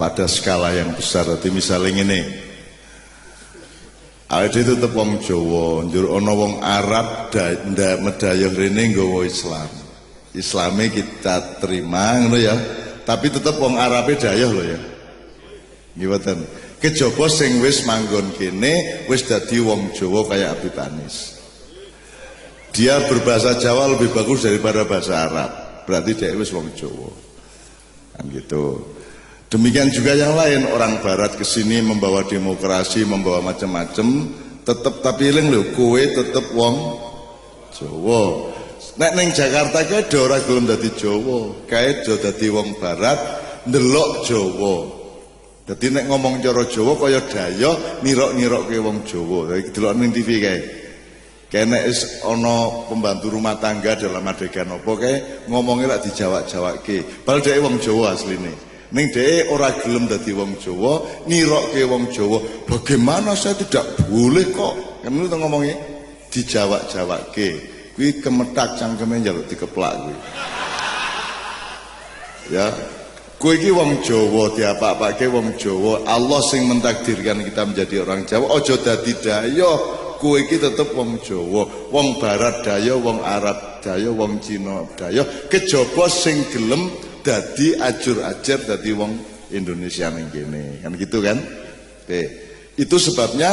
pada skala yang besar. Jadi misalnya ini, ada itu tetap wong Jawa, njur ana wong Arab medayah rene nggawa Islam. Islame kita terima ngono ya. Tapi tetap wong Arabe dayah lho ya. Nggih mboten. Kejaba sing wis manggon kene wis dadi wong Jawa kayak Habib Anis. Dia berbahasa Jawa lebih bagus daripada bahasa Arab. Berarti dia wis wong Jawa. Kan gitu. Demikian juga yang lain, orang barat kesini membawa demokrasi, membawa macam-macam, tetap tapi eling lho, kowe tetep wong Jawa. Nek ning Jakarta kae ora gelem dadi Jawa, kae do dadi wong barat, ndelok Jawa. Dadi nek ngomong cara Jawa kaya daya nirok-nirokke wong Jawa. Iki delok ning TV kae. Kene is ana pembantu rumah tangga dalam adegan apa kae ngomongnya lak dijawak-jawake. Padahal dhek wong Jawa asline. Ning dhek ora gelem dadi wong Jawa, nirokke wong Jawa. Bagaimana saya tidak boleh kok? Kan ngono ngomongnya dijawak-jawake. Kuwi kemetak cangkeme njaluk dikeplak kuwi. Ya. Kowe iki wong Jawa, diapa-apake wong Jawa. Allah sing mentakdirkan kita menjadi orang Jawa. Aja dadi daya. Kowe iki tetep wong Jawa. Wong Barat daya, wong Arab daya, wong Cina daya. Kejaba sing gelem dadi ajur-ajar dadi wong Indonesia ning kene. Kan gitu kan? Oke. Itu sebabnya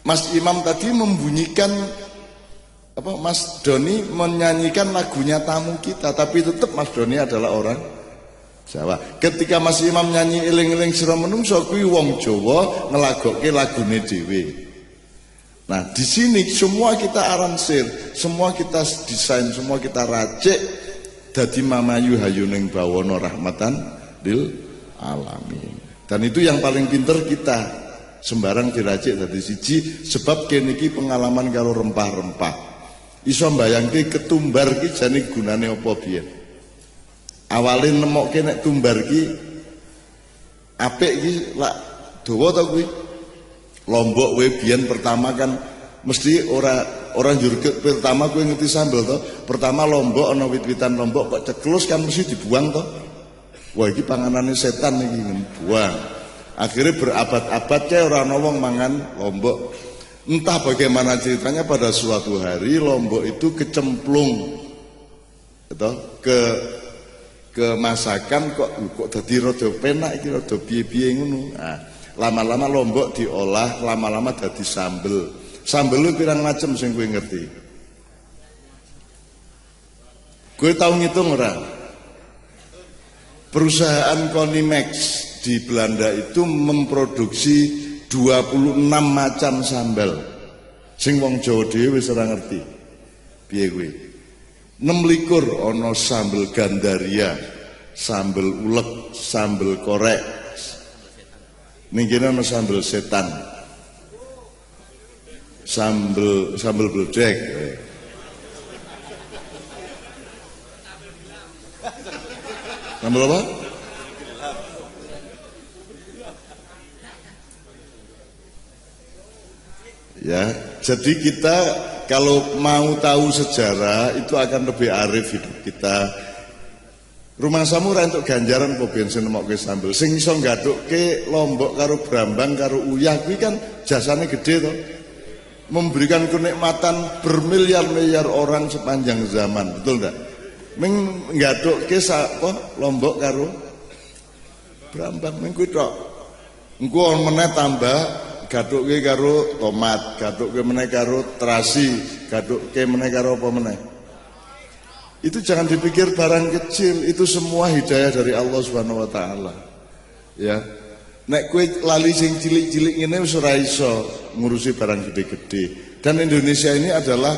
Mas Imam tadi membunyikan apa, Mas Doni menyanyikan lagunya tamu kita, tapi tetap Mas Doni adalah orang Jawa. Ketika Mas Imam nyanyi eling-eling sira menungso kuwi wong Jawa ngelagokke lagune dhewe. Nah, di sini semua kita aransir, semua kita desain, semua kita racik dadi mamayu hayuning bawana rahmatan lil alamin. Dan itu yang paling pinter kita. Sembarang diracik dadi siji sebab kene iki pengalaman karo rempah-rempah. Iso mbayangke ketumbar ki jane gunane apa biyen. Awale nemokke nek tumbar ki apik ki lak dawa ta kuwi. Lombok kowe biyen pertama kan mesti ora njurget pertama kowe ngerti sambel to. Pertama lombok ana wit-witan lombok kok ceklus kan mesti dibuang to. Wah iki panganane setan iki buang. Akhirnya berabad-abad kayak orang wong mangan lombok. Entah bagaimana ceritanya pada suatu hari lombok itu kecemplung gitu, ke masakan kok dadi rada penak iki rada piye-piye ngono. Nah, lama-lama lombok diolah, lama-lama dadi sambel. Sambel lu pirang macam sing kowe ngerti? Kowe tau ngitung ora? Perusahaan Konimex di Belanda itu memproduksi 26 macam sambal. Sing wong Jawa dhewe wis ora ngerti. Piye kuwi? 26 ana sambel Gandaria, sambel ulek, sambel korek. Ning kene ana sambel setan. Sambel bledek. Sambel apa? Ya, jadi kita kalau mau tahu sejarah itu akan lebih arif hidup kita. Rumah samurai untuk ganjaran kok bensin nemokke sambel. Sing iso nggadukke lombok karo brambang karo uyah kuwi kan jasane gede to. Memberikan kenikmatan bermiliar-miliar orang sepanjang zaman, betul enggak? Ming nggadukke lombok karo brambang ming kuwi tok. Engko meneh tambah gadukke karo tomat, gadukke meneh karo terasi, gadukke meneh karo apa meneh. Itu jangan dipikir barang kecil, itu semua hidayah dari Allah Subhanahu wa taala. Ya. Nek kowe lali sing cilik-cilik ngene wis ora iso ngurusi barang gede-gede. Dan Indonesia ini adalah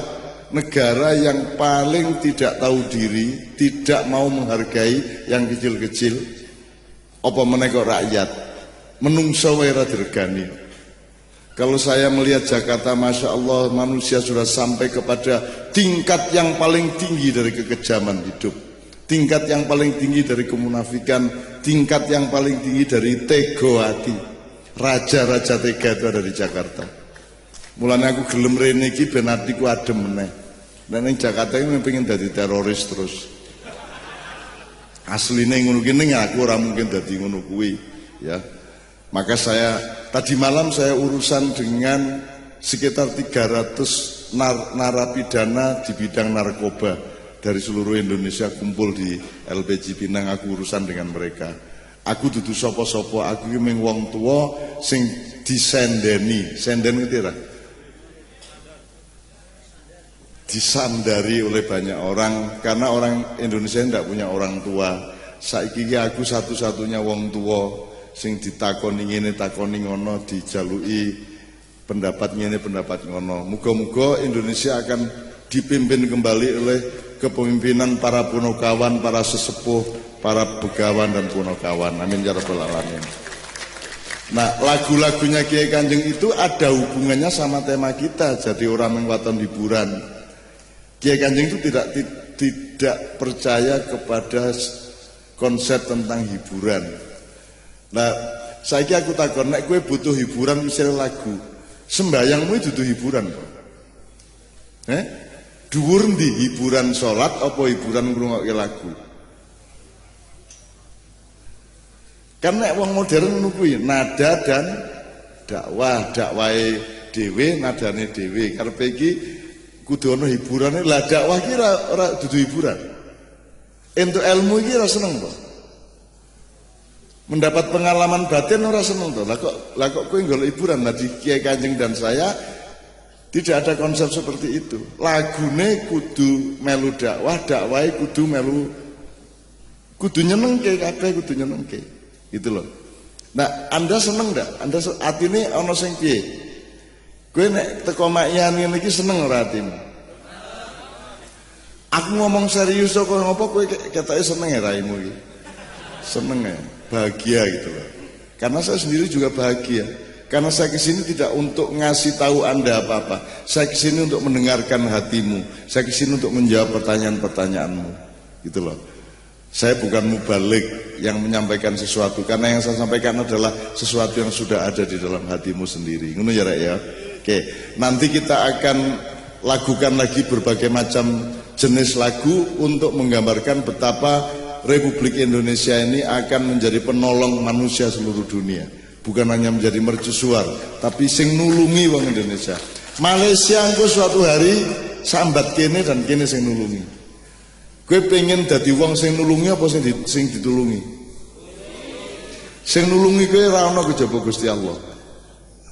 negara yang paling tidak tahu diri, tidak mau menghargai yang kecil-kecil. Apa meneh kok rakyat menungso wae ora diregani. Kalau saya melihat Jakarta, Masya Allah, manusia sudah sampai kepada tingkat yang paling tinggi dari kekejaman hidup, tingkat yang paling tinggi dari kemunafikan, tingkat yang paling tinggi dari tego hati. Raja-raja tega itu ada di Jakarta. Mulanya aku gelem rene iki ben atiku adem meneh. Dan ning Jakarta ini pengen jadi teroris terus. asline ngono kene aku ora mungkin dadi ngono kuwi ya. Maka saya tadi malam saya urusan dengan sekitar 300 narapidana di bidang narkoba dari seluruh Indonesia kumpul di LPG Pinang. Aku urusan dengan mereka. Aku dudu sapa-sapa, aku iki mung wong tuwa sing disendeni. Senden ngerti ra? Disandari oleh banyak orang karena orang Indonesia tidak punya orang tua. Saiki aku satu-satunya wong tua sing ditakoni ngene takoni ngono, dijaluki pendapat ngene pendapat ngono. Muga-muga Indonesia akan dipimpin kembali oleh kepemimpinan para punakawan, para sesepuh, para begawan dan punakawan. Amin ya rabbal alamin. Nah, lagu-lagunya Kiai Kanjeng itu ada hubungannya sama tema kita. Jadi orang mengwaton hiburan. Kiai Kanjeng itu tidak percaya kepada konsep tentang hiburan. Nah, saiki aku takon, nek kowe butuh hiburan misalnya lagu, sembayangmu itu butuh hiburan kok. Dhuwur ndi hiburan salat apa hiburan ngrungokke lagu? Karena wong modern ngono kuwi, nada dan dakwahe dhewe, nadane dhewe. Karepe iki kudu ana hiburane. Lah dakwah ki ora dudu hiburan. Entuk ilmu iki ora seneng kok. Mendapat pengalaman batin ora seneng to. Lah kok kowe golek hiburan. Nah di Kiai Kanjeng dan saya tidak ada konsep seperti itu. Lagune kudu melu dakwah, dakwahe kudu melu kudu nyenengke kabeh, kudu nyenengke. Gitu loh. Nah, Anda seneng ndak? Anda atine ana sing piye? Kowe nek teko makian ngene iki seneng ora atimu? Aku ngomong serius kok ngopo kowe ketoke seneng ya raimu iki? Seneng ya, bahagia gitu loh. Karena saya sendiri juga bahagia. Karena saya kesini tidak untuk ngasih tahu Anda apa-apa. Saya kesini untuk mendengarkan hatimu. Saya kesini untuk menjawab pertanyaan-pertanyaanmu. Gitu loh. Saya bukan mubalik yang menyampaikan sesuatu. Karena yang saya sampaikan adalah sesuatu yang sudah ada di dalam hatimu sendiri. Ngono ya, Rek ya. Oke, nanti kita akan lakukan lagi berbagai macam jenis lagu untuk menggambarkan betapa Republik Indonesia ini akan menjadi penolong manusia seluruh dunia. Bukan hanya menjadi mercusuar, tapi sing nulungi wong Indonesia. Malaysia engko suatu hari sambat kene dan kene sing nulungi. Kowe pengen dadi wong sing nulungi apa sing ditulungi? Sing nulungi kowe ora ana kejaba Gusti Allah.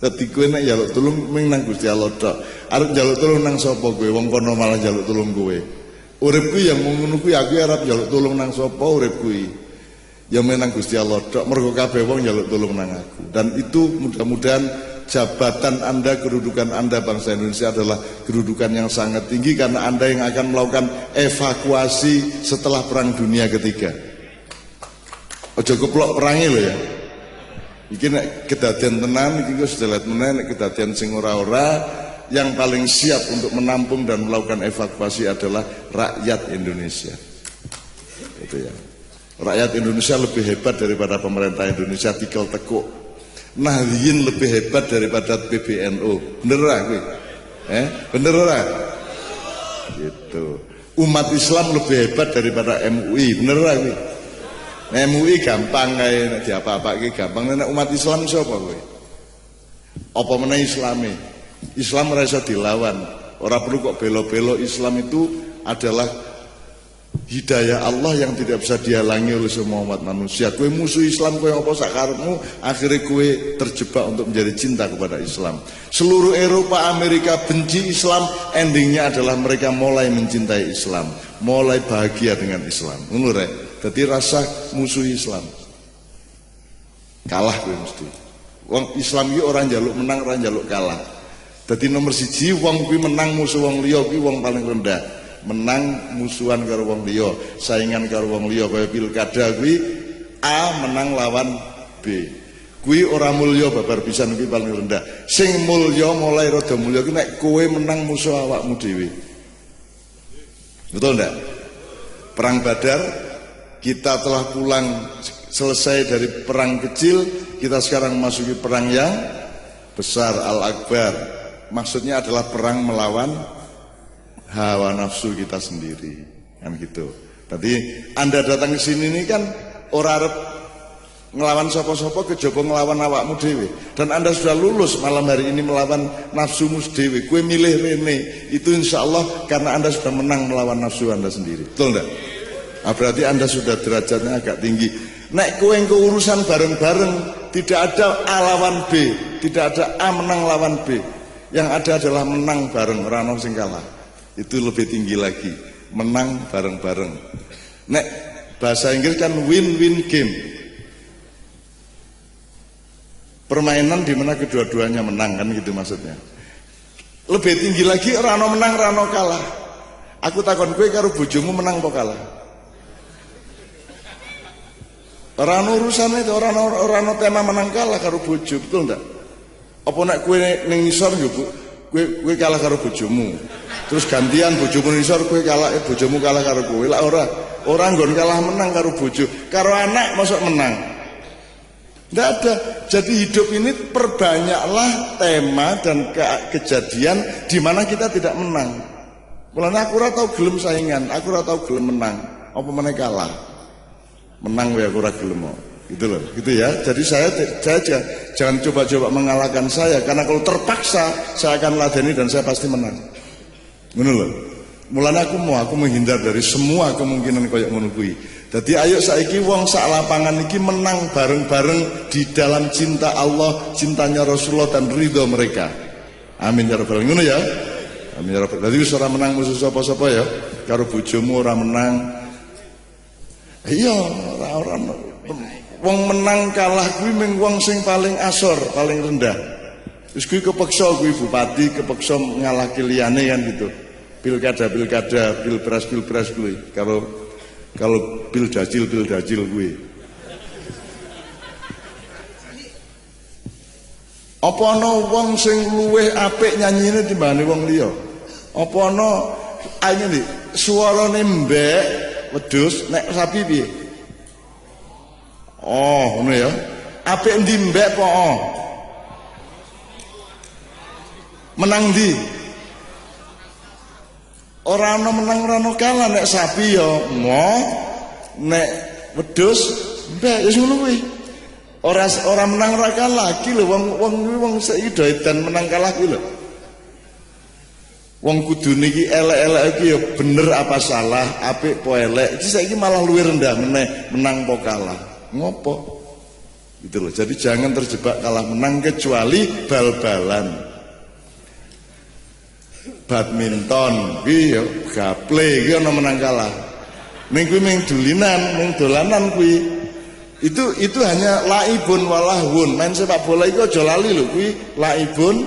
Dadi kowe nek njaluk tulung mung nang Gusti Allah tok. Arep njaluk tulung nang sapa kowe? Wong kono malah njaluk tulung kowe. Urip kuwi yang ngono kuwi aku arep njaluk tulung nang sapa urip kuwi? Ya menang Gusti Allah tok, mergo kabeh wong njaluk tulung nang aku. Dan itu mudah-mudahan jabatan Anda, kedudukan Anda bangsa Indonesia adalah kedudukan yang sangat tinggi karena Anda yang akan melakukan evakuasi setelah Perang Dunia Ketiga. Ojo keplok perangi lho ya. Iki nek kedadian tenan iki wis sudah lihat meneh nek kedadian sing ora-ora, yang paling siap untuk menampung dan melakukan evakuasi adalah rakyat Indonesia. Itu ya. Rakyat Indonesia lebih hebat daripada pemerintah Indonesia tikel tekuk. Nahdliyin lebih hebat daripada PBNU. Bener ora kuwi? Bener ora? Gitu. Umat Islam lebih hebat daripada MUI. Bener ora kuwi? MUI gampang kae nek diapa-apake gampang. Nek umat Islam sapa kowe? Apa meneh Islame? Islam ora iso dilawan. Ora perlu kok belo-belo. Islam itu adalah hidayah Allah yang tidak bisa dihalangi oleh semua umat manusia. Kowe musuh Islam, kowe apa sak karepmu, akhirnya kowe terjebak untuk menjadi cinta kepada Islam. Seluruh Eropa, Amerika benci Islam, endingnya adalah mereka mulai mencintai Islam, mulai bahagia dengan Islam. Ngono rek. Dadi rasa musuh Islam. Kalah kowe mesti. Wong Islam iki ora njaluk menang, ora njaluk kalah. Dadi nomor siji wong kuwi menang musuh wong liya kuwi wong paling rendah. Menang musuhan karo wong liya, saingan karo wong liya kaya pilkada kuwi A menang lawan B. Kuwi ora mulya babar pisan kuwi paling rendah. Sing mulya mulai rada mulya kuwi nek kowe menang musuh awakmu dhewe. Betul ndak? Perang Badar kita telah pulang selesai dari perang kecil, kita sekarang memasuki perang yang besar, Al-Akbar. Maksudnya adalah perang melawan hawa nafsu kita sendiri, kan gitu. Tadi Anda datang ke sini ini kan ora arep ngelawan sapa-sapa kejaba ngelawan awakmu dhewe. Dan Anda sudah lulus malam hari ini melawan nafsumu dhewe. Kue milih rene. Itu insya Allah karena Anda sudah menang melawan nafsu Anda sendiri. Betul enggak? Nah, berarti Anda sudah derajatnya agak tinggi. Nek kowe engko urusan bareng-bareng, tidak ada A lawan B, tidak ada A menang lawan B. Yang ada adalah menang bareng, ora ono sing kalah. Itu lebih tinggi lagi. Menang bareng-bareng. Nek bahasa Inggris kan win-win game. Permainan di mana kedua-duanya menang kan gitu maksudnya. Lebih tinggi lagi rano menang rano kalah. Aku takon kowe karo bojomu menang apa kalah? Rano urusan itu rano tema menang kalah karo bojo, betul ndak? Apa nek kowe ning ngisor yo kowe kalah karo bojomu. Terus gantian bojomu ngisor kowe kalah bojomu kalah karo kowe. Lah ora nggon kalah menang karo bojo. Karo anak mosok menang. Tidak ada. Jadi hidup ini perbanyaklah tema dan kejadian di mana kita tidak menang. Mulanya aku ora tau gelem saingan, aku ora tau gelem menang. Apa meneh kalah? Menang wae aku ora gelem. Gitu loh, gitu ya. Jadi saya jangan coba-coba mengalahkan saya karena kalau terpaksa saya akan ladeni dan saya pasti menang. Ngono lho. Mulanya aku menghindar dari semua kemungkinan koyo ngono kuwi. Jadi ayo saiki wong sak lapangan iki menang bareng-bareng di dalam cinta Allah, cintanya Rasulullah dan ridho mereka. Amin ya rabbal alamin. Ngono ya. Amin ya rabbal alamin. Dadi wis ora menang musuh sapa-sapa ya. Karo bojomu ora menang. Iya, ora wong menang kalah kuwi mung wong sing paling asor, paling rendah. Wis kuwi kepeksa kuwi bupati kepeksa ngalahke liyane kan gitu. Pilkada, pilpres kuwi. Kalau pil dajil gue. Apa ana wong sing luwih apik nyanyine timbangane wong liya? Apa ana ayene suarane mbek wedhus nek sapi piye? Oh, ngono ya. Apik endi mbek po? Menang ndi? Ora ana menang ora ana kalah nek sapi ya mo nek wedhus mbek wis ngono kuwi. Ora menang ora kalah iki lho wong saiki do edan menang kalah kuwi lho. Wong kudune iki elek-elek iki ya bener apa salah, apik apa elek. Iki saiki malah luwih rendah meneh menang apa kalah. Ngopo? Gitu loh. Jadi jangan terjebak kalah menang kecuali bal-balan. Badminton kuwi ya gaple iki ana menang kalah. Ning kuwi mung dulinan, mung dolanan kuwi. Itu hanya laibun walahun. Main sepak bola itu aja lali lho kuwi laibun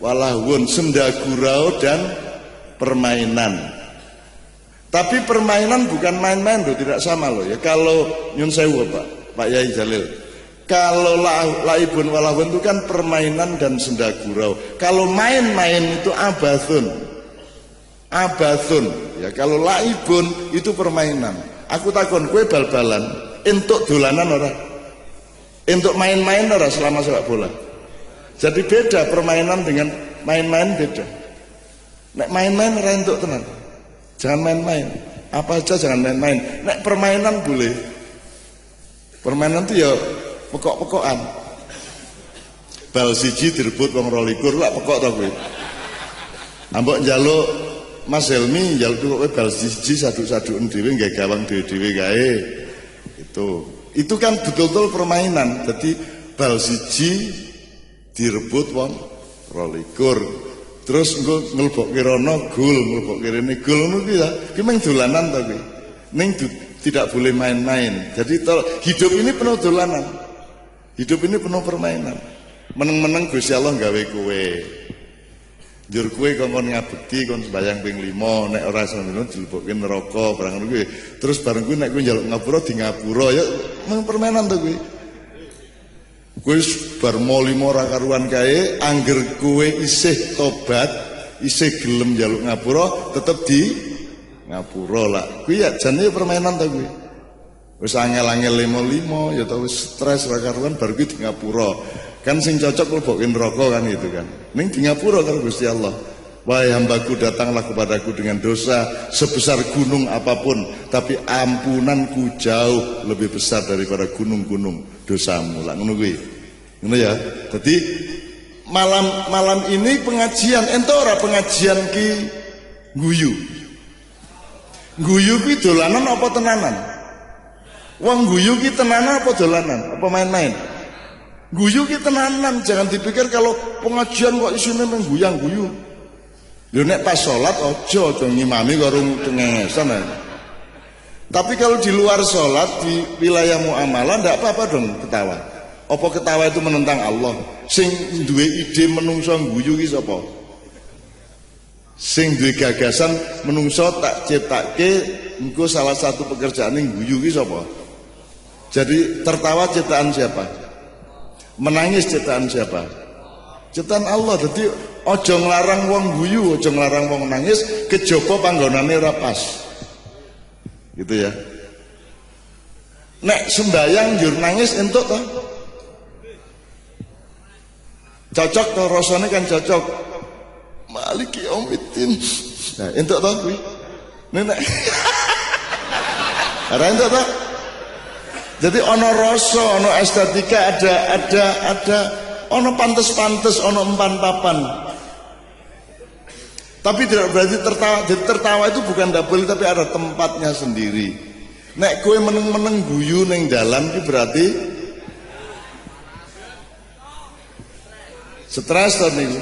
walahun, senda gurau dan permainan. Tapi permainan bukan main-main loh, tidak sama loh ya. Kalau nyun sewu Pak Yai Jalil. Kalau laibun walahun itu kan permainan dan senda gurau. Kalau main-main itu abathun. Ya kalau laibun itu permainan. Aku takon kue bal-balan entuk dolanan ora? Entuk main-main ora selama sepak bola? Jadi beda permainan dengan main-main beda. Nek main-main ora entuk tenan. Jangan main-main. Apa aja jangan main-main. Nek permainan boleh. Permainan itu ya pekok-pekokan. Bal siji direbut wong 22 lak pekok to kowe. Ambok njaluk Mas Helmi njaluk kowe bal siji sadu-saduken dhewe nggih gawang dhewe-dhewe kae. Itu kan betul-betul permainan. Jadi bal siji direbut wong 22. Terus engko nglebokke rono gol, nglebokke rene gol ngono kuwi ya. Ki mung dolanan to kuwi. Ning tidak boleh main-main. Jadi hidup ini penuh dolanan. Hidup ini penuh permainan. Meneng-meneng Gusti Allah gawe kowe. Njur kowe kongkon ngabekti kon sembayang ping 5, nek ora semene dilebokke neraka barang ngono kuwi. Terus bareng kuwi nek kowe njaluk ngapura di ngapura ya mung permainan to kuwi. Kowe bar mo 5 ora karuan kae, angger kowe isih tobat, isih gelem njaluk ngapura, tetep di ngapura lah. Kuwi ya jane permainan to kuwi. Wis angel-angel 5 ya tau wis stres ora karuan bar kuwi di ngapura. Kan sing cocok mlebuke neraka kan gitu kan. Ning di ngapura karo Gusti Allah. Wahai hambaku, datanglah kepadaku dengan dosa sebesar gunung apapun, tapi ampunanku jauh lebih besar daripada gunung-gunung dosamu. Lah ngono kuwi. Ngono ya. Jadi malam ini pengajian ento ora pengajian ki guyu. Guyu ki dolanan apa tenanan? Wong guyu ki tenanan apa dolanan? Apa main-main? Guyu ki tenanan, jangan dipikir kalau pengajian kok isine mengguyang-guyu. Lho nek pas sholat ojo dong ngimami karo cengengesan. Tapi kalau di luar sholat di wilayah muamalah ndak apa-apa dong ketawa. Apa ketawa itu menentang Allah? Sing duwe ide menungso guyu ki sapa? Sing duwe gagasan menungso tak ciptake engko salah satu pekerjaan ning guyu ki sapa? Jadi tertawa ciptaan siapa? Menangis ciptaan siapa? Ciptaan Allah. Jadi ojo nglarang wong guyu, ojo nglarang wong nangis, kejaba panggonane ora pas. Gitu ya. Nek sembayang njur nangis entuk to? Cocok to, rasane kan cocok. Maliki yaumiddin. Nah, entuk to kuwi. Nek ora entuk to? Jadi ono rasa, ono estetika, ada ono pantes-pantes, ono empan-papan. Tapi tidak berarti tertawa. Jadi tertawa itu bukan double, tapi ada tempatnya sendiri. Nek kowe meneng-meneng guyu ning dalam itu berarti stres to niku.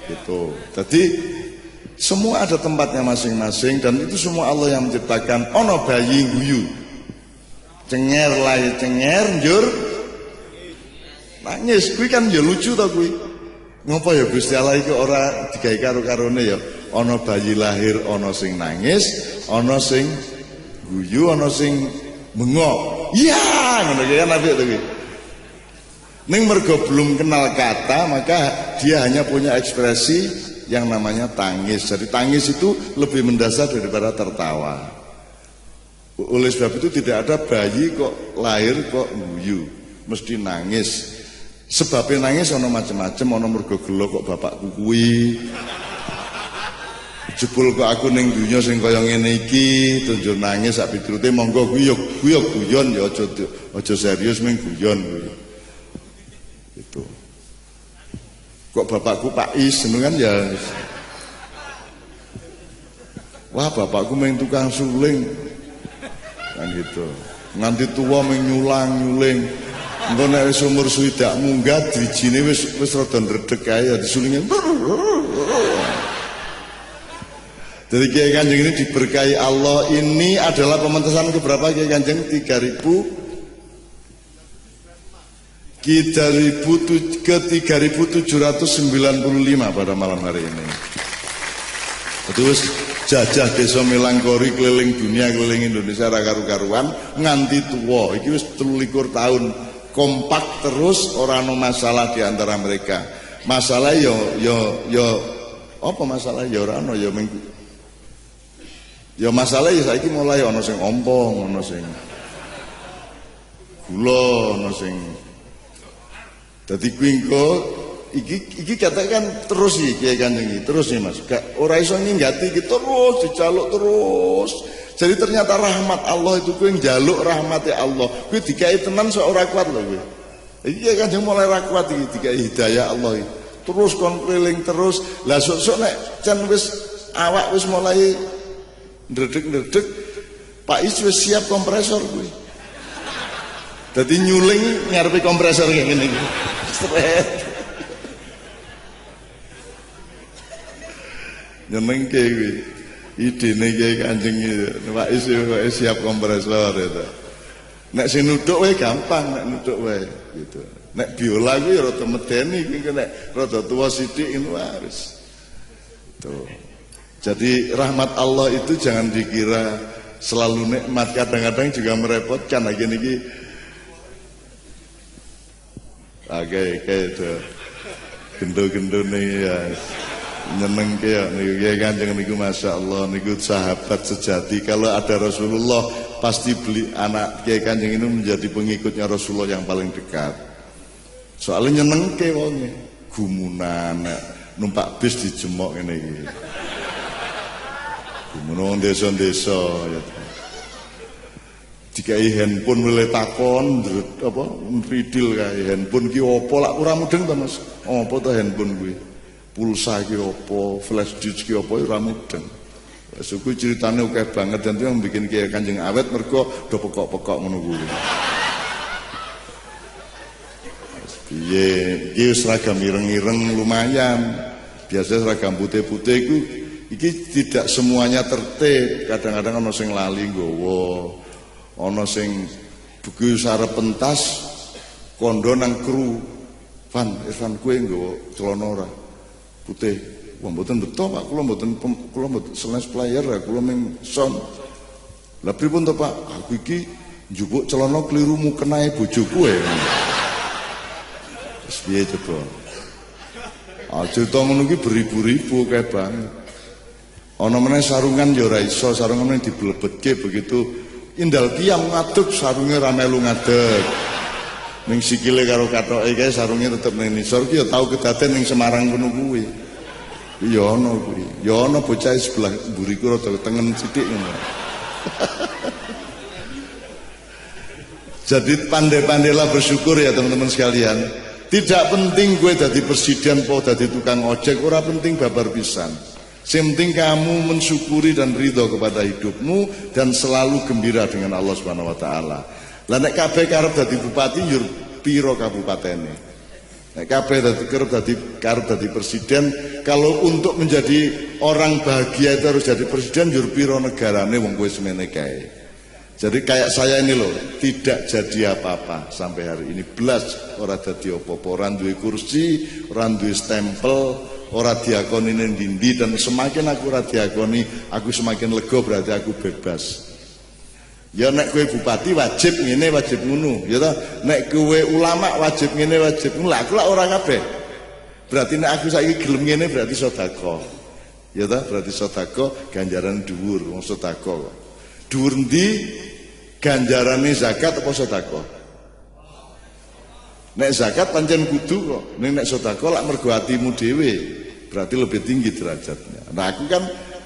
Gitu. Jadi semua ada tempatnya masing-masing dan itu semua Allah yang menciptakan. Ono bayi guyu. Cenger lah cenger njur nangis kuwi kan ya lucu to kuwi. Ngopo ya Gusti Allah iki ora digawe karo-karone ya. Ana bayi lahir ana sing nangis, ana sing guyu, ana sing bengok. Iya, ngono ki kan apik to kuwi. Ning mergo belum kenal kata, maka dia hanya punya ekspresi yang namanya tangis. Jadi tangis itu lebih mendasar daripada tertawa. Oleh sebab itu tidak ada bayi kok lahir kok guyu, mesti nangis. Sebabnya nangis ana macam-macam, ana mergo gelo kok bapakku kuwi. Jebul kok aku ning dunya sing kaya ngene iki, tunjuk nangis sak piturute monggo guyon ya aja serius mung guyon kuwi. Gitu. Kok bapakku Pak Is kan ya. Wah, bapakku mung tukang suling. Kan gitu. Nganti tua menyulang-nyuling. Engko nek wis umur swidak munggah drijine wis rada ndredeg kae ya disulinge. Jadi Kiai Kanjeng ini diberkahi Allah. Ini adalah pementasan keberapa Kiai Kanjeng? 3795 pada malam hari ini. Terus jajah desa Melangkori keliling dunia, keliling Indonesia ra karu-karuan nganti tuwa. Iki wis 23 tahun kompak terus, ora ono masalah di antara mereka. Masalah yo apa masalah ya ora ono ya masalah ya saiki mulai ono sing ompong, ono sing gula, ono sing dadi kuwi engko iki katakan terus iki Kiai Kanjeng iki terus nih Mas. Gak ora iso ninggati iki terus dijaluk terus. Jadi ternyata rahmat Allah itu kuwi njaluk rahmate Allah. Kuwi dikai tenan sok ora kuat lho kuwi. Iki Kiai Kanjeng mulai ra kuat iki dikai hidayah Allah iki. Terus kon keliling terus. Lah sok-sok nek can wis awak wis mulai ndredeg-ndredeg Pak Is wis siap kompresor kuwi. Dadi nyuling ngarepe kompresor kayak ngene iki. Stret. Nyeneng kuwi idene Kiai Kanjeng iki Pak Is siap kompresor itu. Nek sing nuduk wae gampang, nek nuduk wae gitu. Nek biola kuwi ya rada medeni iki nek rada tuwa sithik ngono wis. Tuh. Jadi rahmat Allah itu jangan dikira selalu nikmat, kadang-kadang juga merepotkan. Lagi niki oke itu gendo-gendone ya nyenengke ya niku Kiai Kanjeng niku masyaallah niku sahabat sejati. Kalau ada Rasulullah pasti beli anak Kiai Kanjeng ini menjadi pengikutnya Rasulullah yang paling dekat. Soalnya nyenengke wonge gumunan numpak bis dijemok ngene iki. Menawa desa-desa ya. Dikai handphone mulai takon apa ridil kae handphone ki opo lak ora mudeng to Mas. Opo to handphone kuwi? Pulsa ki opo, flash disk ki opo ora mudeng. Wes kuwi ceritane akeh banget dan itu yang bikin Kiai Kanjeng awet mergo do pekok-pekok ngono kuwi. Piye iki seragam ireng-ireng lumayan. Biasa seragam putih-putih iku iki tidak semuanya tertib. Kadang-kadang ana sing lali nggawa. Ana sing buku sarep pentas kondo nang kru. Irfan kowe nggawa celana ora putih. Wah mboten beto Pak, kula mboten sales player ya, kula ming son. Lah pripun to Pak? Aku iki njupuk celana kliru mukenae bojoku e. Wis piye coba? Cerita ngono ki beribu-ribu kae banget. Ana meneh sarungan ya ora iso, sarungan yang diblebetke begitu indal kiam ngadeg sarunge ra melu ngadeg. Ning sikile karo katoke kae sarunge tetep ning nisor ki ya tau kedaden ning Semarang kono kuwi. Ya ana kuwi. Ya ana bocah sebelah mburiku rada tengen sithik ngono. Jadi pandai-pandailah bersyukur ya teman-teman sekalian. Tidak penting gue dadi presiden po dadi tukang ojek, ora penting babar pisan. Yang penting kamu mensyukuri dan ridho kepada hidupmu dan selalu gembira dengan Allah Subhanahu wa taala. Lah nek kabeh karep dadi bupati yur piro kabupatene. Nek kabeh karep dadi presiden, kalau untuk menjadi orang bahagia itu harus jadi presiden yur piro negarane wong kowe semene kae. Jadi kayak saya ini loh, tidak jadi apa-apa sampai hari ini. Belas ora dadi apa-apa, ora duwe kursi, ora duwe stempel, ora diakoni ning ndi dan semakin aku ora diakoni, aku semakin lega berarti aku bebas. Ya nek kowe bupati wajib ngene, wajib ngono, ya ta. Nek kowe ulama wajib ngene, wajib ngono. Lah aku lak ora kabeh. Berarti nek aku saiki gelem ngene berarti sedekah. Ya ta, berarti sedekah ganjaran dhuwur, wong sedekah. Dhuwur ndi ganjarane zakat apa sedekah? Nek zakat pancen kudu kok. Nek sedekah lak mergo atimu dhewe, berarti lebih tinggi derajatnya. Nah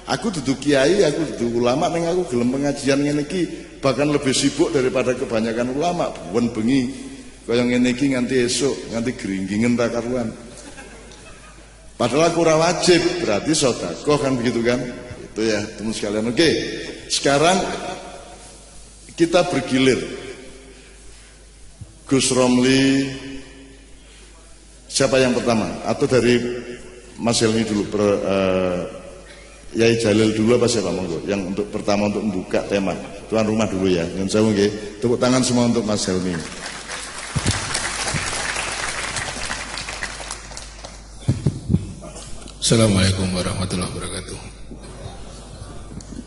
aku dudu kiai, aku dudu ulama, ning aku gelem pengajian ngene iki bahkan lebih sibuk daripada kebanyakan ulama. Ben bengi kaya ngene iki nganti esuk, nganti gringgingen ra karuan. Padahal aku ora wajib, berarti sedekah kan begitu kan? Itu ya, teman sekalian. Oke. Sekarang kita bergilir. Gus Romli, siapa yang pertama? Atau dari Mas Helmi dulu, Yai Jalil dulu apa siapa monggo? Yang untuk pertama untuk membuka tema. Tuan rumah dulu ya. Yang saya nggih. Tepuk tangan semua untuk Mas Helmi. Assalamualaikum warahmatullahi wabarakatuh.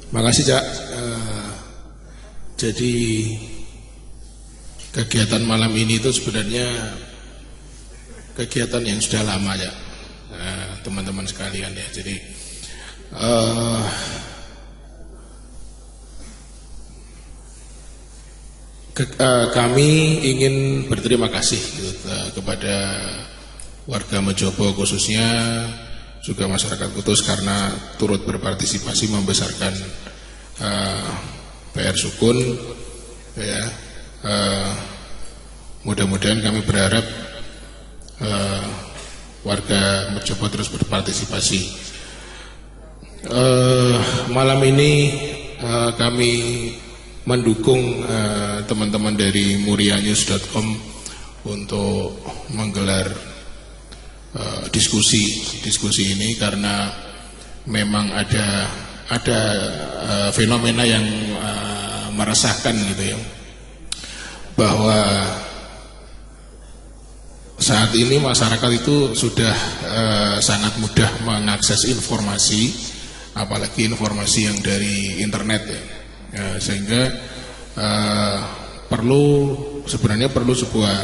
Makasih Cak. Jadi kegiatan malam ini itu sebenarnya kegiatan yang sudah lama ya, teman-teman sekalian ya. Jadi kami ingin berterima kasih gitu, kepada warga Mejobo khususnya juga masyarakat Kudus karena turut berpartisipasi membesarkan PR Sukun ya. Mudah-mudahan kami berharap warga Mejobo terus berpartisipasi. Malam ini kami mendukung teman-teman dari murianews.com untuk menggelar diskusi ini karena memang ada fenomena yang meresahkan gitu ya, bahwa saat ini masyarakat itu sudah sangat mudah mengakses informasi, apalagi informasi yang dari internet ya. Sehingga sebenarnya perlu sebuah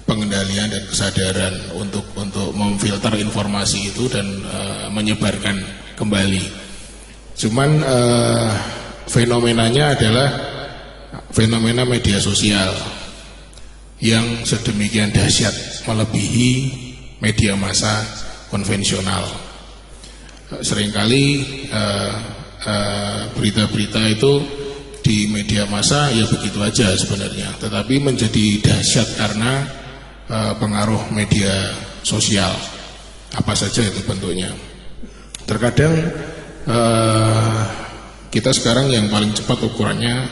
pengendalian dan kesadaran untuk memfilter informasi itu dan menyebarkan kembali. Cuman fenomenanya adalah fenomena media sosial yang sedemikian dahsyat, melebihi media massa konvensional. Seringkali berita-berita itu di media massa ya begitu aja sebenarnya, tetapi menjadi dahsyat karena pengaruh media sosial, apa saja itu bentuknya. Terkadang kita sekarang yang paling cepat ukurannya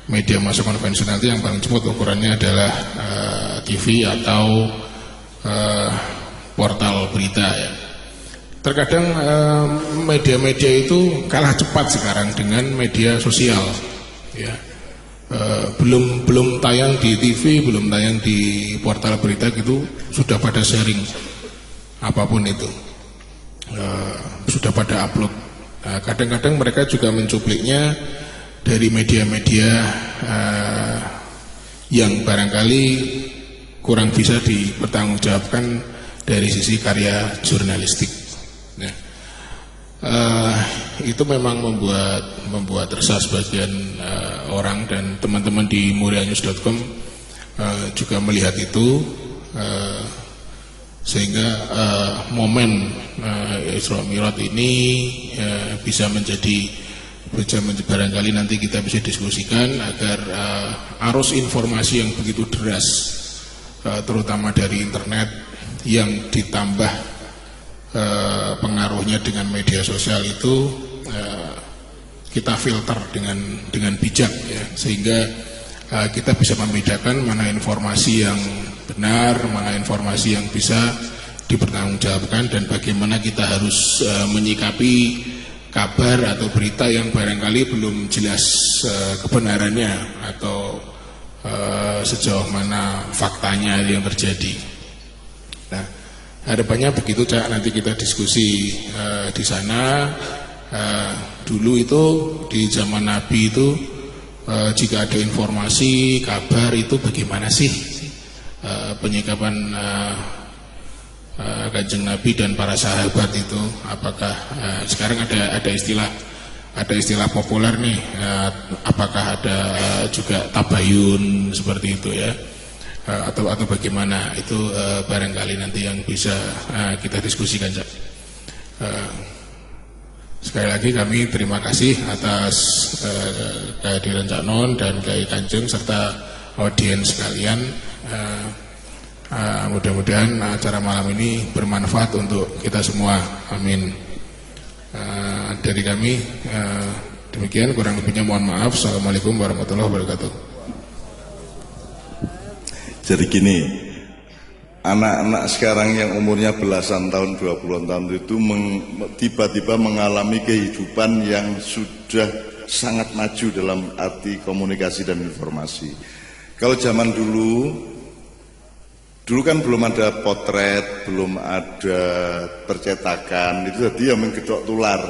media massa konvensional itu yang paling cepat ukurannya adalah TV atau portal berita ya. Terkadang media-media itu kalah cepat sekarang dengan media sosial ya. Belum tayang di TV, belum tayang di portal berita gitu sudah pada sharing apapun itu, sudah pada upload. Kadang-kadang mereka juga mencupliknya dari media-media yang barangkali kurang bisa dipertanggungjawabkan dari sisi karya jurnalistik. Nah, itu memang membuat resah sebagian orang, dan teman-teman di murianews.com juga melihat itu, sehingga momen Isra Mi'raj ini bisa menjadi barangkali nanti kita bisa diskusikan agar arus informasi yang begitu deras, terutama dari internet yang ditambah pengaruhnya dengan media sosial itu kita filter dengan bijak ya, sehingga kita bisa membedakan mana informasi yang benar, mana informasi yang bisa dipertanggungjawabkan, dan bagaimana kita harus menyikapi kabar atau berita yang barangkali belum jelas kebenarannya atau sejauh mana faktanya yang terjadi. Nah, harapannya begitu, Cak. Nanti kita diskusi di sana. Dulu itu di zaman Nabi itu jika ada informasi kabar itu bagaimana sih penyikapan Kanjeng Nabi dan para sahabat itu? Apakah sekarang ada istilah populer nih, apakah ada juga tabayun seperti itu ya? Atau bagaimana itu, barangkali nanti yang bisa kita diskusikan. Sekali lagi kami terima kasih atas kehadiran Cak Non dan Kiai Kanjeng serta audiens sekalian. Mudah-mudahan acara malam ini bermanfaat untuk kita semua, amin. Dari kami demikian, kurang lebihnya mohon maaf. Assalamualaikum warahmatullahi wabarakatuh. Jadi gini, anak-anak sekarang yang umurnya belasan tahun, 20-an tahun itu tiba-tiba mengalami kehidupan yang sudah sangat maju dalam arti komunikasi dan informasi. Kalau zaman dulu kan belum ada potret, belum ada percetakan, itu jadi ya menggedok tular.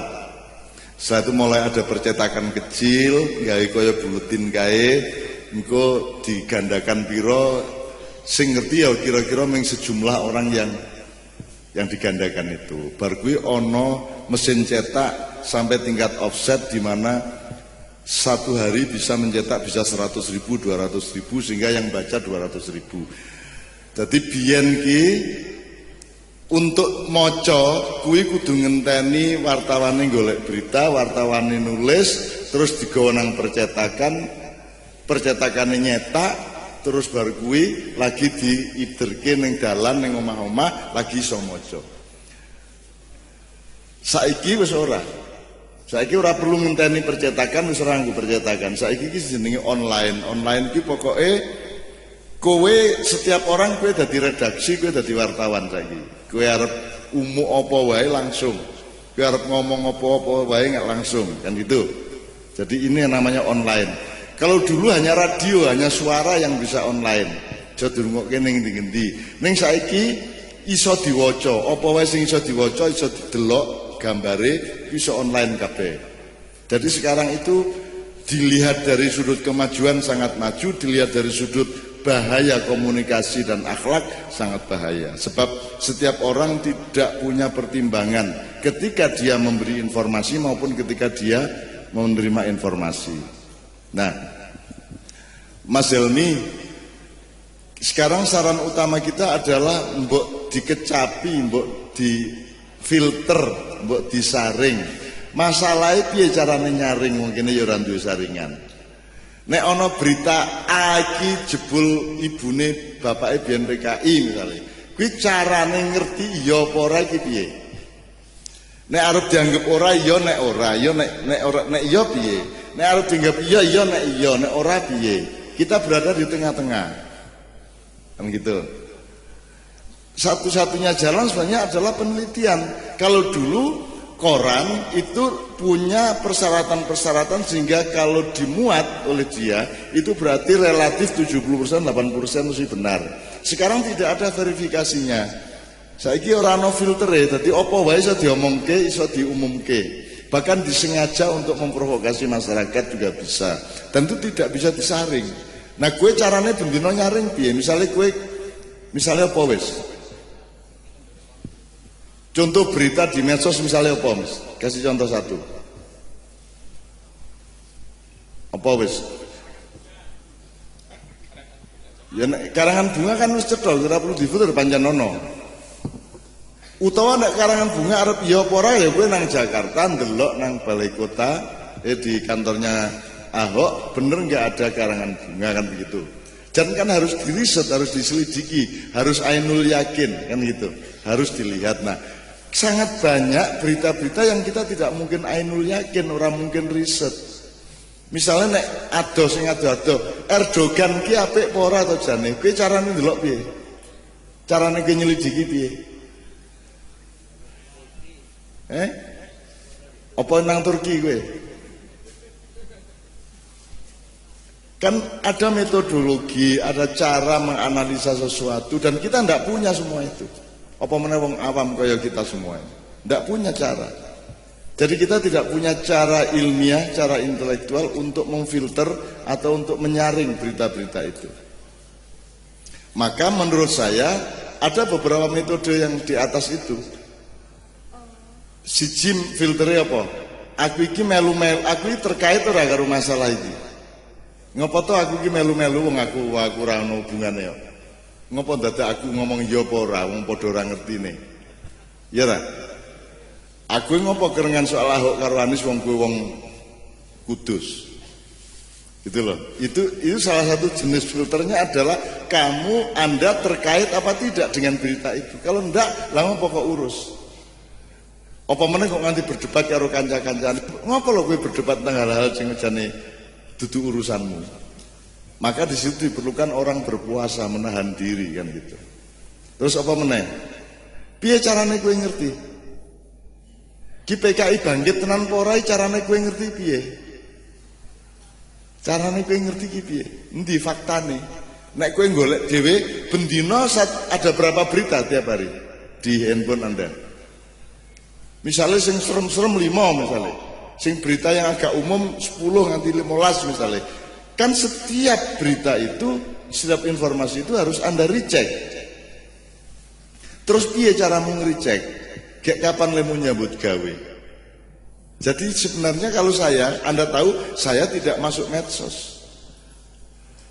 Setelah itu mulai ada percetakan kecil, gawe kaya buletin kae, engko digandakan piro. Sing ngerti ya kira-kira meng sejumlah orang yang digandakan itu. Bar kuwi ono mesin cetak sampai tingkat offset di mana satu hari bisa mencetak bisa 100.000, 200.000, sehingga yang baca 200.000. Jadi biyen ki untuk moco kuwi kudu ngenteni wartawane golek berita, wartawane nulis, terus digawa nang percetakane nyetak. Terus baru kuwi lagi diiderke ning dalan ning omah-omah lagi iso maca. Saiki wis ora. Saiki ora perlu ngenteni percetakan, wis ora nggo percetakan. Saiki iki jenenge online. Online ki pokoke kowe setiap orang kowe dadi redaksi, kowe dadi wartawan saiki. Kowe arep umuk apa wae langsung. Kowe arep ngomong apa-apa wae nggak langsung, kan gitu. Jadi ini yang namanya online. Kalau dulu hanya radio, hanya suara yang bisa online. Aja dirungokke ning ngendi. Ning saiki iso diwaca, apa wae sing iso diwaca, iso didelok gambare, iso online kabeh. Jadi sekarang itu dilihat dari sudut kemajuan sangat maju, dilihat dari sudut bahaya komunikasi dan akhlak sangat bahaya. Sebab setiap orang tidak punya pertimbangan ketika dia memberi informasi maupun ketika dia menerima informasi. Nah, Mas Helmi, sekarang saran utama kita adalah mbok dikecapi, mbok filter, mbok disaring. Masalahnya piye carane nyaring mungkin ya ora duwe saringan. Nek ana berita A iki jebul ibune bapake biyen PKI misalnya, kuwi carane ngerti iya apa ora iki piye? Nek arep dianggap ora iya, nek ora iya, nek ora nek iya piye? Nek arep dianggap iya iya, nek iya, nek ora piye? Kita berada di tengah-tengah. Kan gitu. Satu-satunya jalan sebenarnya adalah penelitian. Kalau dulu koran itu punya persyaratan-persyaratan sehingga kalau dimuat oleh dia itu berarti relatif 70%, 80% mesti benar. Sekarang tidak ada verifikasinya. Saiki ora ana filtere, dadi apa wae iso diomongke, iso diumumke. Bahkan disengaja untuk memprovokasi masyarakat juga bisa. Dan itu tidak bisa disaring. Nah, gue carane bendino nyaring piye? Misalnya apa wis? Contoh berita di medsos misalnya apa, Mas? Kasih contoh satu. Apa wis? Ya karangan bunga kan wis cedol, ora perlu difoto pancen ono. Utawa nek karangan bunga arep ya apa ora ya kowe nang Jakarta ndelok nang balai kota di kantornya Ahok bener nggak ada karangan bunga kan begitu. Dan kan harus diriset, harus diselidiki, harus ainul yakin kan gitu. Harus dilihat. Nah, sangat banyak berita-berita yang kita tidak mungkin ainul yakin, orang mungkin riset. Misalnya nek ado sing ado-ado, Erdogan ki apik apa ora to jane? Kuwi carane ndelok piye? Carane ki nyelidiki piye? Apa nang Turki kowe? Kan ada metodologi, ada cara menganalisa sesuatu dan kita tidak punya semua itu. Apa meneh wong awam kaya kita semua. Tidak punya cara. Jadi kita tidak punya cara ilmiah, cara intelektual untuk memfilter atau untuk menyaring berita-berita itu. Maka menurut saya ada beberapa metode yang di atas itu. Siji filternya apa? Aku iki melu-melu, aku iki terkait ora karo masalah iki. Ngopo to aku iki melu-melu wong aku ora ono hubungane yo. Ngopo dadak aku ngomong ya apa ora wong padha ora ngertine. Ya ora? Aku ngopo kerengan soal Ahok karo Anies wong kowe wong Kudus. Gitu loh. Itu salah satu jenis filternya adalah Anda terkait apa tidak dengan berita itu. Kalau ndak, lama pokok urus. Apa meneh kok nganti berdebat karo kanca-kancane. Ngopo lho kowe berdebat tentang hal-hal sing jane dudu urusanmu. Maka di situ diperlukan orang berpuasa menahan diri kan gitu. Terus apa meneh? Piye carane kowe ngerti? Ki PKI bangkit tenan apa ora carane kowe ngerti piye? Carane kowe ngerti ki piye? Endi faktane? Nek kowe golek dhewe bendina ada berapa berita tiap hari di handphone Anda? Misalnya sing serem-serem 5 misalnya. Sing berita yang agak umum 10 nganti 15 misalnya. Kan setiap berita itu, setiap informasi itu harus Anda recheck. Terus piye caramu nge-recheck? Kayak kapan lemu nyambut gawe? Jadi sebenarnya kalau Anda tahu saya tidak masuk medsos.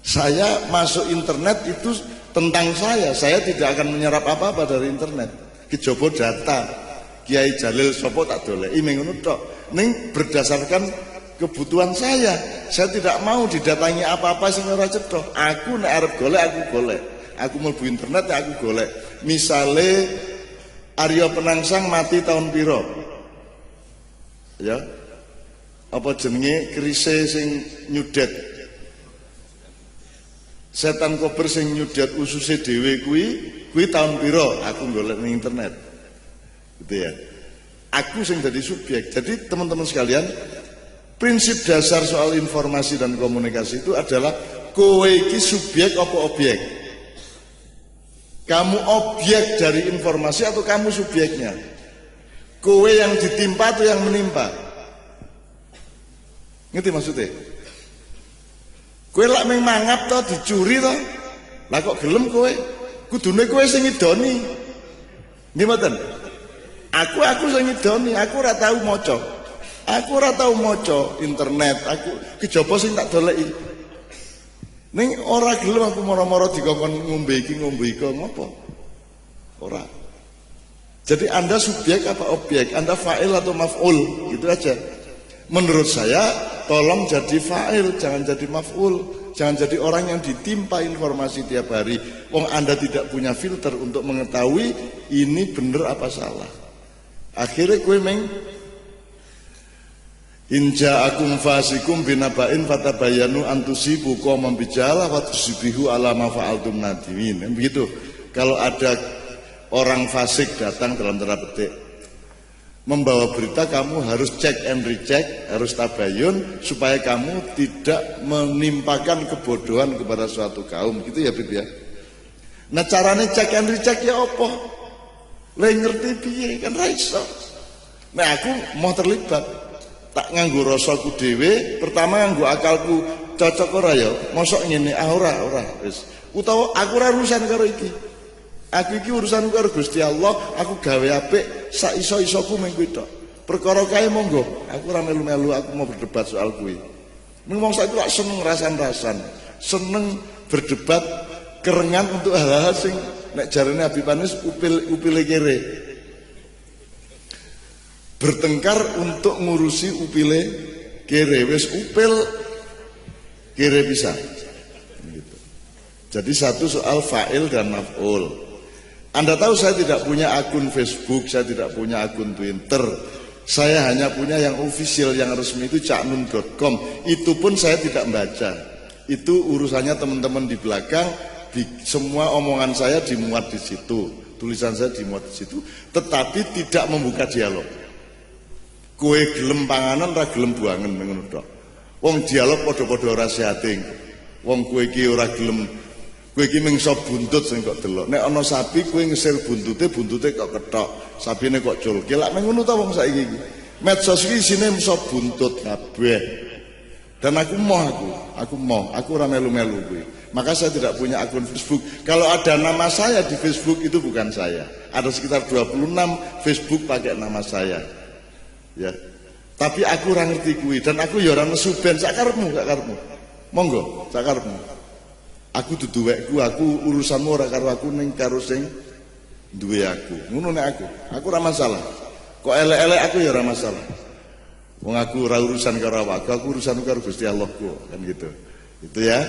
Saya masuk internet itu tentang saya tidak akan menyerap apa-apa dari internet. Kejobo data. Kiai Jalil sopo tak doleki ngono tok. Ning berdasarkan kebutuhan saya tidak mau didatangi apa-apa sing ora cetha. Aku nek arep golek aku golek. Aku mlebu internet aku golek. Misale Arya Penangsang mati tahun piro? Ya. Apa jenenge kerise sing nyudet? Setan kober sing nyudet ususe dhewe kuwi tahun piro? Aku golek ning internet. Gitu ya. Aku sing jadi subjek. Jadi teman-teman sekalian, prinsip dasar soal informasi dan komunikasi itu adalah kowe iki subjek apa objek? Kamu objek dari informasi atau kamu subjeknya? Kowe yang ditimpa atau yang menimpa? Ngerti maksudnya? Kowe lak mung mangap to dicuri to? Lah kok gelem kowe? Kudune kowe sing ngidoni. Nggih mboten? Aku sing ngidoni, aku ora tau maca. Aku ora tau maca internet, aku kejaba sing tak doleki. Ning ora gelem aku moro-moro dikongkon ngombe iki ngopo? Ora. Jadi Anda subjek apa objek, Anda fa'il atau maf'ul, gitu aja. Menurut saya tolong jadi fa'il, jangan jadi maf'ul. Jangan jadi orang yang ditimpa informasi tiap hari. Wong Anda tidak punya filter untuk mengetahui ini benar apa salah. Akhirnya kue meng inja akum fasikum binabain fatabayanu antusibu qauman bijalah wa tusibihu ala ma fa'altum nadimin. Begitu. Kalau ada orang fasik datang dalam tanda petik membawa berita, kamu harus cek and recheck, harus tabayun supaya kamu tidak menimpakan kebodohan kepada suatu kaum, gitu ya Bib ya. Nah caranya cek and recheck ya apa? Lah ngerti piye kan ra iso. Nah aku mau terlibat, tak nganggo rasaku dhewe, pertama nganggo akalku cocok ora ya, mosok ngene ora wis. Utawa aku ora urusan karo iki. Aku iki urusan karo Gusti Allah, aku gawe apik sak iso-isoku mung kuwi tok. Perkara kae monggo, aku ora melu-melu, aku mau berdebat soal kuwi. Mung wong saiki lak seneng rasan-rasan, seneng berdebat kerengan untuk hal-hal sing nek jarane Habib Anis upile kere. Bertengkar untuk ngurusi upile kere, wis upil kere bisa. Gitu. Jadi satu soal fa'il dan maf'ul. Anda tahu saya tidak punya akun Facebook, saya tidak punya akun Twitter. Saya hanya punya yang official, yang resmi itu caknun.com. Itu pun saya tidak membaca. Itu urusannya teman-teman di belakang. Semua omongan saya dimuat di situ, tulisan saya dimuat di situ. Tetapi tidak membuka dialog. Kue gelem panganan, ra gelem buangan ngono tok. Wong dialog padha-padha ora sehate. Wong kue iki ora gelem. Kowe iki mengso buntut sing kok delok. Nek ana sapi kowe ngesir buntute kok ketok. Sapine kok culke. Lak meng ngono ta wong saiki iki. Medsos iki isine mengso buntut kabeh. Dan aku ora melu-melu kuwi. Maka saya tidak punya akun Facebook. Kalau ada nama saya di Facebook itu bukan saya. Ada sekitar 26 Facebook pakai nama saya. Ya. Tapi aku ora ngerti kuwi dan aku ya ora nesu ben sak karepmu. Monggo, sak karepmu. Aku dudu wekku, aku urusanmu ora karo aku ning karo sing duwe aku. Ngono nek aku ora masalah. Kok elek-elek aku ya ora masalah. Wong aku ora urusan karo awakku, aku urusan karo Gusti Allahku, kan gitu. Itu ya.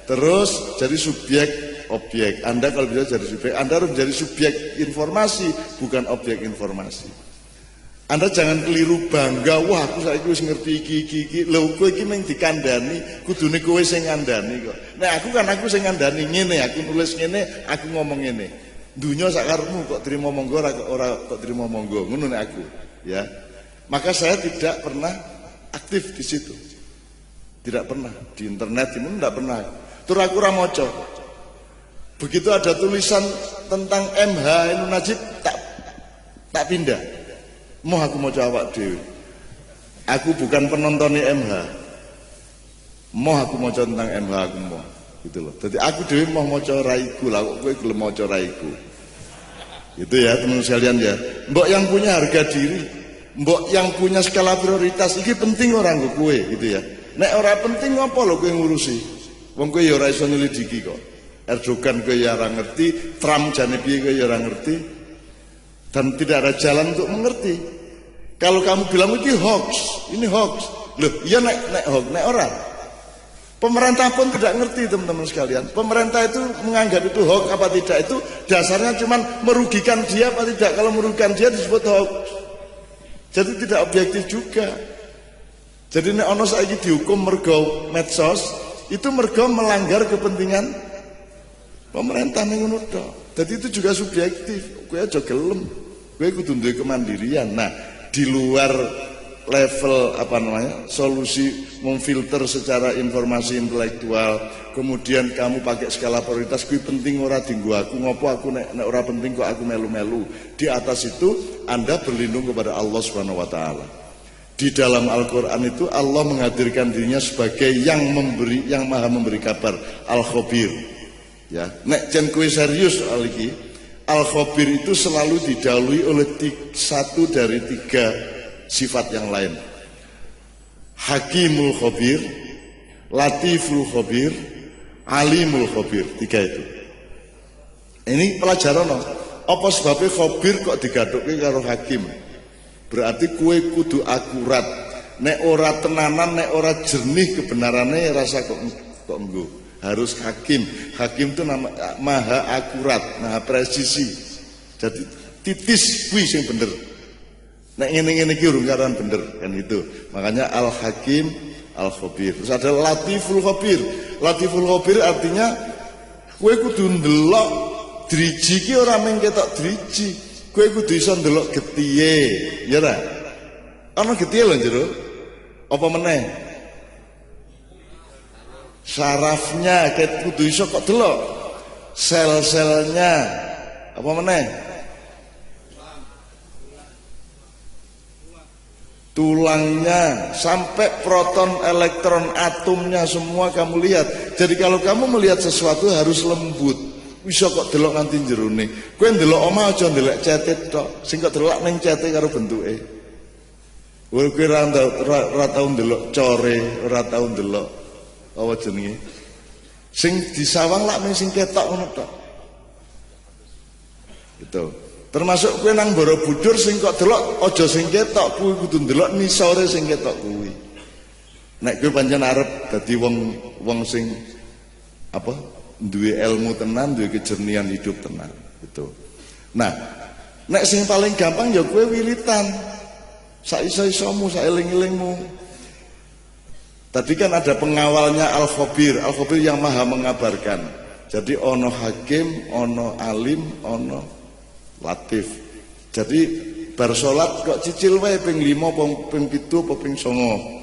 Terus jadi subjek objek. Anda kalau bisa jadi subjek, Anda harus menjadi subjek informasi, bukan objek informasi. Anda jangan keliru bangga, wah aku saiki wis ngerti iki. Lho kowe iki mung dikandani, kudune kowe sing ngandani kok. Nek aku sing ngandani ngene, aku nulis ngene, aku ngomong ngene. Dunya sak karepmu kok trimo monggo ora kok trimo monggo. Ngono nek aku, ya. Maka saya tidak pernah aktif di situ. Tidak pernah di internet ini tidak pernah. Terus aku ora maca. Begitu ada tulisan tentang MH Ainun Najib tak pindah. Mau aku mau jawab dewi. Aku bukan penontonnya MH. Mau aku mau tentang MH aku mau. Gitu loh. Jadi aku dewi mau raiku lah. Kok gue gelem mau raiku. Itu ya teman sekalian ya. Mbok yang punya harga diri, mbok yang punya skala prioritas. Iki penting orang gue gitu ya. Nek ora penting apa lo gue ngurusi. Wong gue ya ora iso nyelidiki kok. Erdogan gue ya ora ngerti, Trump jane piye gue ya ora ngerti. Dan tidak ada jalan untuk mengerti. Kalau kamu bilang ini hoax. Loh, iya nek hoax, nek orang. Pemerintah pun tidak ngerti teman-teman sekalian. Pemerintah itu menganggap itu hoax apa tidak itu dasarnya cuma merugikan dia apa tidak. Kalau merugikan dia disebut hoax. Jadi tidak objektif juga. Jadi nek ono saiki dihukum mergo medsos, itu mergo melanggar kepentingan pemerintah ngono tok. Jadi itu juga subjektif. Kowe aja gelem. Kowe kudu duwe kemandirian. Nah, di luar level solusi memfilter secara informasi intelektual, kemudian kamu pakai skala prioritas, kuwi penting ora dinggo aku, ngopo aku nek ora penting kok aku melu-melu. Di atas itu Anda berlindung kepada Allah Subhanahu wa taala. Di dalam Al-Qur'an itu Allah menghadirkan dirinya sebagai yang maha memberi kabar, Al-Khabir. Ya, nek jen kowe serius soal iki, Al-Khabir itu selalu didahului oleh satu dari tiga sifat yang lain. Hakimul Khabir, Latiful Khabir, Alimul Khabir. Tiga itu. Ini pelajaran. Apa sebabnya khabir kok digadukke karo hakim? Berarti kue kudu akurat. Nek ora tenanan, nek ora jernih kebenarannya rasa kok enggo. Harus hakim. Hakim itu nama maha akurat, maha presisi. Jadi titis kuwi sing bener. Nek ngene-ngene iki urung karan bener kan itu. Makanya al hakim al khabir. Terus ada latiful khabir. Latiful khabir artinya kue kudu ndelok driji ki ora mung ketok driji. Kue kudu iso ndelok getihe, ya ora? Ana getihe lho jero. Apa meneh? Sarafnya kudu iso kok delok. Sel-selnya. Apa meneh? Tulangnya, sampai proton, elektron, atomnya semua kamu lihat. Jadi kalau kamu melihat sesuatu harus lembut. Bisa kok delok nganti jerone. Kowe ndelok omah aja ndelok cete tok. Sing kok delok ning cete karo bentuke. Kowe ora tau ndelok core, ora tau ndelok apa jenenge. Sing disawang lak mung sing ketok ngono tok. Gitu. Termasuk kowe nang Borobudur sing kok delok aja sing ketok, kuwi kudu ndelok nisore sing ketok kuwi. Nek kowe pancen arep dadi wong sing apa? Duwe ilmu tenan, duwe kejernihan hidup tenan, gitu. Nah, nek sing paling gampang ya kowe wilitan. Sak iso-isomu, sak eling-elingmu. Tadi kan ada pengawalnya al-khabir. Al-khabir yang maha mengabarkan. Jadi ono hakim, ono alim, ono latif. Jadi bar salat kok cicil wae ping 5, ping 7, ping 9.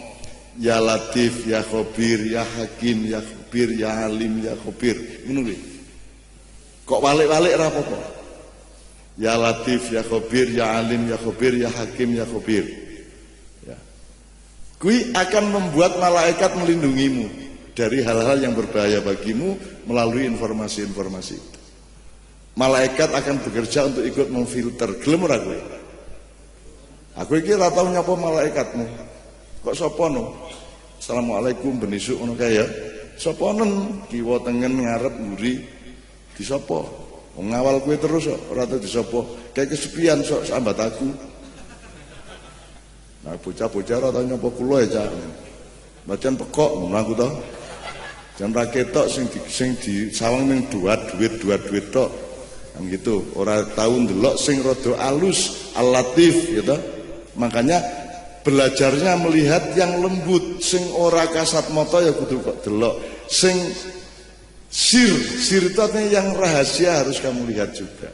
Ya latif, ya khabir, ya hakim, ya khabir, ya alim, ya khabir. Ngono kuwi. Kok balik-balik ora apa-apa. Ya latif, ya khabir, ya alim, ya khabir, ya hakim, ya khabir. Ya. Kuwi akan membuat malaikat melindungimu dari hal-hal yang berbahaya bagimu melalui informasi-informasi itu. Malaikat akan bekerja untuk ikut memfilter. Gelem ora kowe? Aku iki ora tau nyapa malaikatmu. Kok sapa no? Assalamualaikum benisuk ngono kae ya. Sapa nen kiwa tengen ngarep mburi disapa? Wong ngawal kowe terus kok ora tau disapa. Kayak kesepian sok sambat aku. Nah bocah-bocah ora tau nyapa kula ya, Cak. Bacan pekok ngono aku to. Jan ra ketok sing disawang ning duit tok. Kan gitu, ora tau ndelok sing rada alus, al-latif gitu. Makanya belajarnya melihat yang lembut, sing ora kasat mata ya kudu kok delok. Sing sir itu artinya yang rahasia harus kamu lihat juga.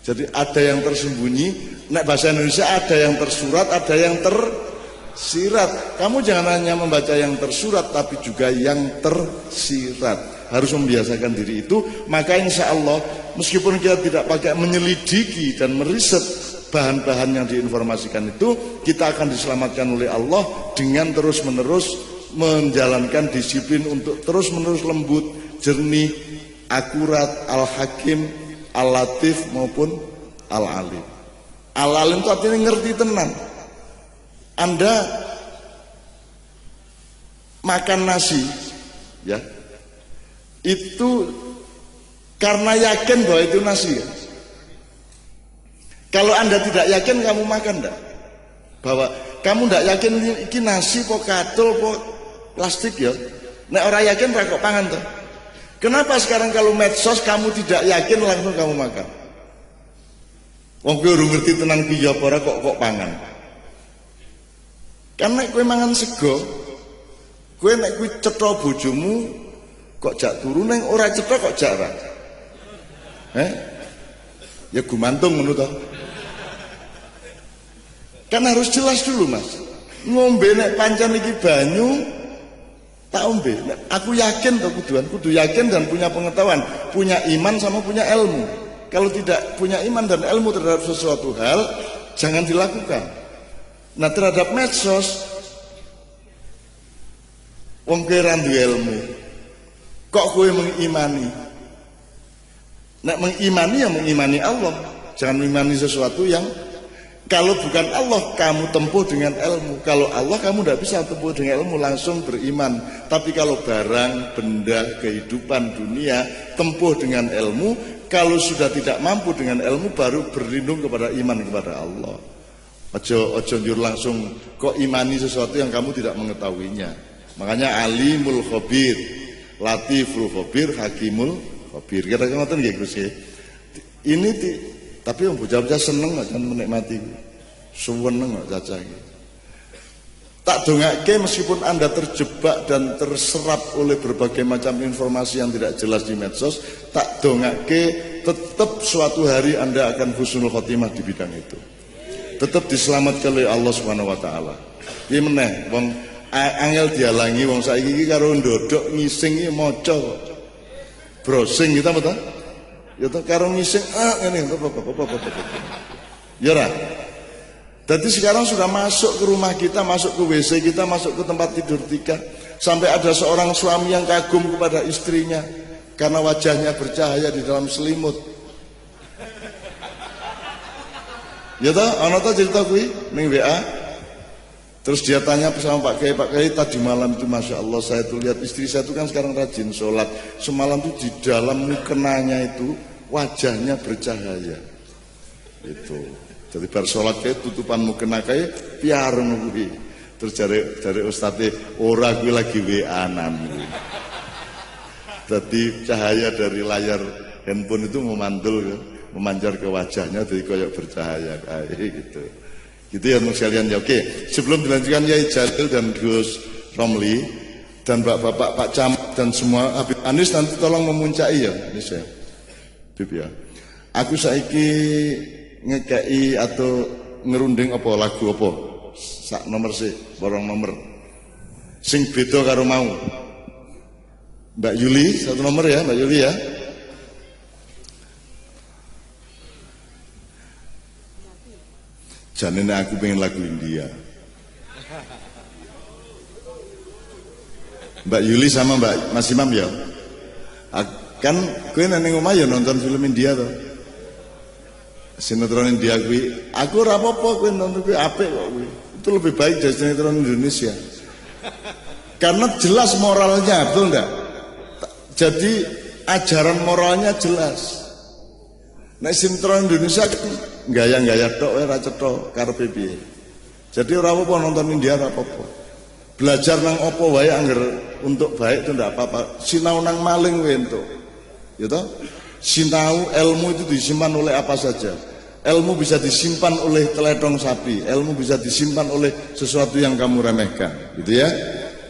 Jadi ada yang tersembunyi, nek bahasa Indonesia ada yang tersurat, ada yang tersirat. Kamu jangan hanya membaca yang tersurat tapi juga yang tersirat. Harus membiasakan diri itu, maka insya Allah meskipun kita tidak pakai menyelidiki dan meriset bahan-bahan yang diinformasikan itu, kita akan diselamatkan oleh Allah dengan terus-menerus menjalankan disiplin untuk terus-menerus lembut, jernih, akurat, al-hakim, al-latif maupun al-alim. Al-alim itu artinya ngerti tenan. Anda makan nasi, ya, itu karena yakin bahwa itu nasi, ya. Kalau Anda tidak yakin, kamu makan enggak? Bahwa kamu tidak yakin ini nasi po katul po plastik ya. Nek orang yakin ra kok pangan tuh. Kenapa sekarang kalau medsos kamu tidak yakin langsung kamu makan? Wong kowe ora ngerti tenan ki ya ora kok pangan. Karena kowe mangan sego, kowe nek kowe cetha bojomu kok jak turu ning ora cetha kok jak ra. Ya gumantung ngono to. Kan harus jelas dulu Mas. Ngombe nek pancen iki banyu tak ombe. Aku yakin to kudu yakin dan punya pengetahuan, punya iman sama punya ilmu. Kalau tidak punya iman dan ilmu terhadap sesuatu hal, jangan dilakukan. Nah, terhadap medsos wong kowe ra duwe ilmu. Kok kowe mengimani? Nek mengimani ya mengimani Allah. Jangan mengimani sesuatu yang kalau bukan Allah kamu tempuh dengan ilmu. Kalau Allah kamu tidak bisa tempuh dengan ilmu, langsung beriman. Tapi kalau barang, benda, kehidupan dunia tempuh dengan ilmu, Kalau sudah tidak mampu dengan ilmu, baru berlindung kepada iman kepada Allah. Ojo njur langsung kok imani sesuatu yang kamu tidak mengetahuinya. Makanya alimul khabir, latiful khabir, hakimul khabir. Kira-kira ngoten nggih Gus nggih. Ini tapi yang bocah-bocah seneng kan menikmati. Suweneng kok cacah iki. Tak dongake meskipun Anda terjebak dan terserap oleh berbagai macam informasi yang tidak jelas di medsos, tak dongake tetap suatu hari Anda akan husnul khotimah di bidang itu. Tetap diselamatkan oleh Allah Subhanahu wa taala. Piye meneh wong angel dialangi wong saiki iki karo ndodok ngising iki maca kok. Browsing kita apa ta? Ya ta karo ngising ngene apa. Ya ora. Jadi sekarang sudah masuk ke rumah kita, masuk ke WC kita, masuk ke tempat tidur kita. Sampai ada seorang suami yang kagum kepada istrinya karena wajahnya bercahaya di dalam selimut. Ya toh, ana ta cerita kuwi ning WA. Terus dia tanya sama Pak Kiai tadi malam itu Masya Allah saya tuh lihat istri saya itu kan sekarang rajin sholat. Semalam tuh di dalam mukenanya itu wajahnya bercahaya. Itu. Jadi bar sholat kayak tutupan mukena kayak piareng kuwi. Terus dari ustadz ora kuwi lagi WA-an. Jadi cahaya dari layar handphone itu memantul memancar ke wajahnya jadi kayak bercahaya kayak gitu. Gitu ya teman sekalian ya. Oke, sebelum dilanjutkan Yai Jalil dan Gus Romli dan Bapak-bapak Pak Camat dan semua Habib Anis nanti tolong memuncai ya. Ini saya. Bib ya. Aku saiki ngekei atau ngerunding apa lagu apa sak nomor sih borong nomor sing beda karo mau Mbak Yuli satu nomor ya Mbak Yuli ya jangan aku pengen lagu India Mbak Yuli sama Mbak Mas Imam ya kan kowe nang omah ya nonton film India toh sinetron India kuwi aku ora apa-apa kowe nonton kuwi apik kok kuwi itu lebih baik dari sinetron Indonesia karena jelas moralnya betul enggak jadi ajaran moralnya jelas nek sinetron Indonesia gaya-gaya tok ora cetha karepe piye jadi ora apa-apa nonton India ora apa-apa belajar nang apa wae angger untuk baik itu ndak apa-apa sinau nang maling kowe entuk ya toh sinau ilmu itu disimpan oleh apa saja. Ilmu bisa disimpan oleh teledong sapi. Ilmu bisa disimpan oleh sesuatu yang kamu remehkan. Gitu ya.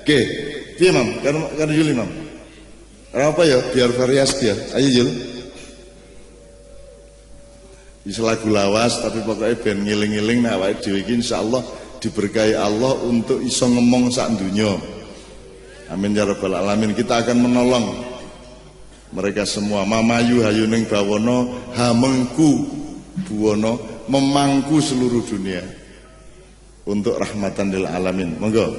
Oke. Iya Mam. Karena Yuli Mam. Apa ya? Biar variasi ya. Ayo Yul. Bisa lagu lawas. Tapi pokoknya ben ngiling-ngiling. Nah awake dhewe iki insyaallah diberkahi Allah untuk iso ngomong sak dunya. Amin ya rabbal alamin. Kita akan menolong mereka semua mamayu hayuning bawono hamengku buwono memangku seluruh dunia untuk rahmatan lil alamin. Monggo.